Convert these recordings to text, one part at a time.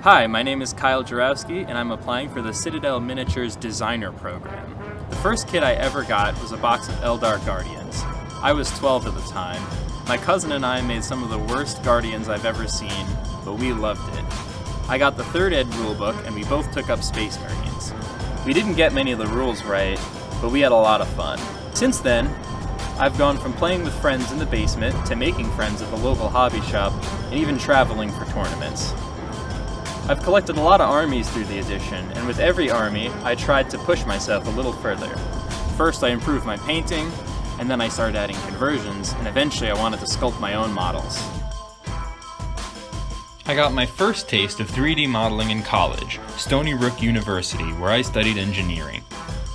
Hi, my name is Kyle Jaworowski, and I'm applying for the Citadel Miniatures Designer Program. The first kit I ever got was a box of Eldar Guardians. I was 12 at the time. My cousin and I made some of the worst Guardians I've ever seen, but we loved it. I got the 3rd ed rulebook, and we both took up Space Marines. We didn't get many of the rules right, but we had a lot of fun. Since then, I've gone from playing with friends in the basement to making friends at the local hobby shop, and even traveling for tournaments. I've collected a lot of armies through the edition, and with every army, I tried to push myself a little further. First, I improved my painting, and then I started adding conversions, and eventually I wanted to sculpt my own models. I got my first taste of 3D modeling in college, Stony Brook University, where I studied engineering.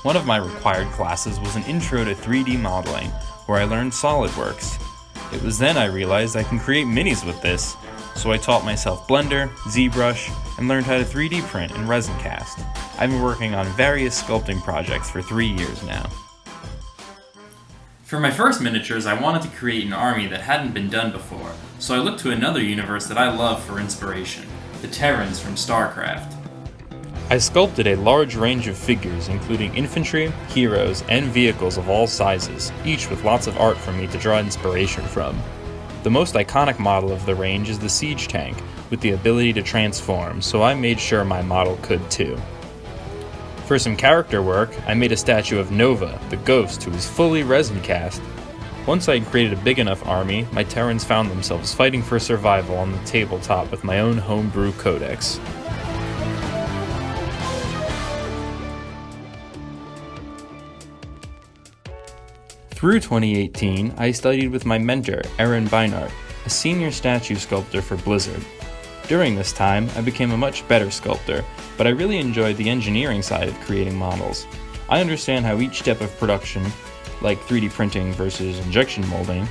One of my required classes was an intro to 3D modeling, where I learned SolidWorks. It was then I realized I can create minis with this, so I taught myself Blender, ZBrush, and learned how to 3D print and resin cast. I've been working on various sculpting projects for 3 years now. For my first miniatures, I wanted to create an army that hadn't been done before, so I looked to another universe that I love for inspiration, the Terrans from StarCraft. I sculpted a large range of figures, including infantry, heroes, and vehicles of all sizes, each with lots of art for me to draw inspiration from. The most iconic model of the range is the siege tank, with the ability to transform, so I made sure my model could too. For some character work, I made a statue of Nova, the ghost, who was fully resin cast. Once I had created a big enough army, my Terrans found themselves fighting for survival on the tabletop with my own homebrew codex. Through 2018, I studied with my mentor, Aaron Beinart, a senior statue sculptor for Blizzard. During this time, I became a much better sculptor, but I really enjoyed the engineering side of creating models. I understand how each step of production, like 3D printing versus injection molding,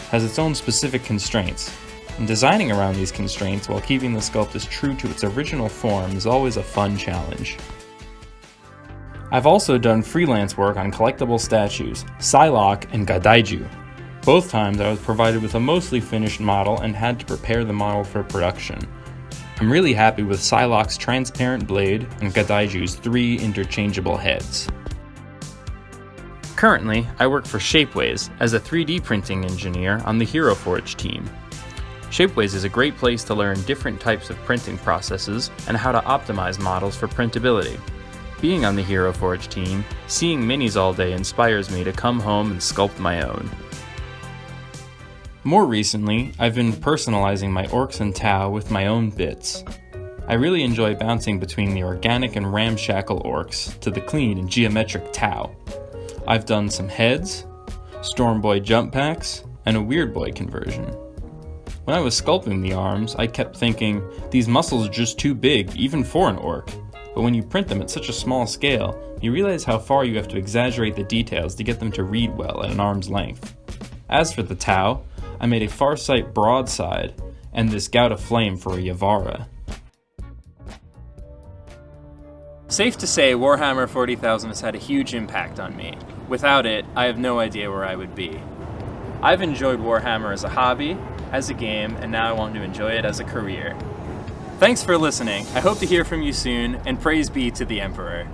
has its own specific constraints, and designing around these constraints while keeping the sculpt true to its original form is always a fun challenge. I've also done freelance work on collectible statues, Psylocke and Gadaiju. Both times I was provided with a mostly finished model and had to prepare the model for production. I'm really happy with Psylocke's transparent blade and Gadaiju's 3 interchangeable heads. Currently, I work for Shapeways as a 3D printing engineer on the Hero Forge team. Shapeways is a great place to learn different types of printing processes and how to optimize models for printability. Being on the Hero Forge team, seeing minis all day inspires me to come home and sculpt my own. More recently, I've been personalizing my orcs and Tau with my own bits. I really enjoy bouncing between the organic and ramshackle orcs to the clean and geometric Tau. I've done some heads, Stormboy jump packs, and a Weird Boy conversion. When I was sculpting the arms, I kept thinking, these muscles are just too big, even for an orc. But when you print them at such a small scale, you realize how far you have to exaggerate the details to get them to read well at an arm's length. As for the Tau, I made a Farsight broadside and this Gout of Flame for a Yavara. Safe to say, Warhammer 40,000 has had a huge impact on me. Without it, I have no idea where I would be. I've enjoyed Warhammer as a hobby, as a game, and now I want to enjoy it as a career. Thanks for listening. I hope to hear from you soon, and praise be to the Emperor.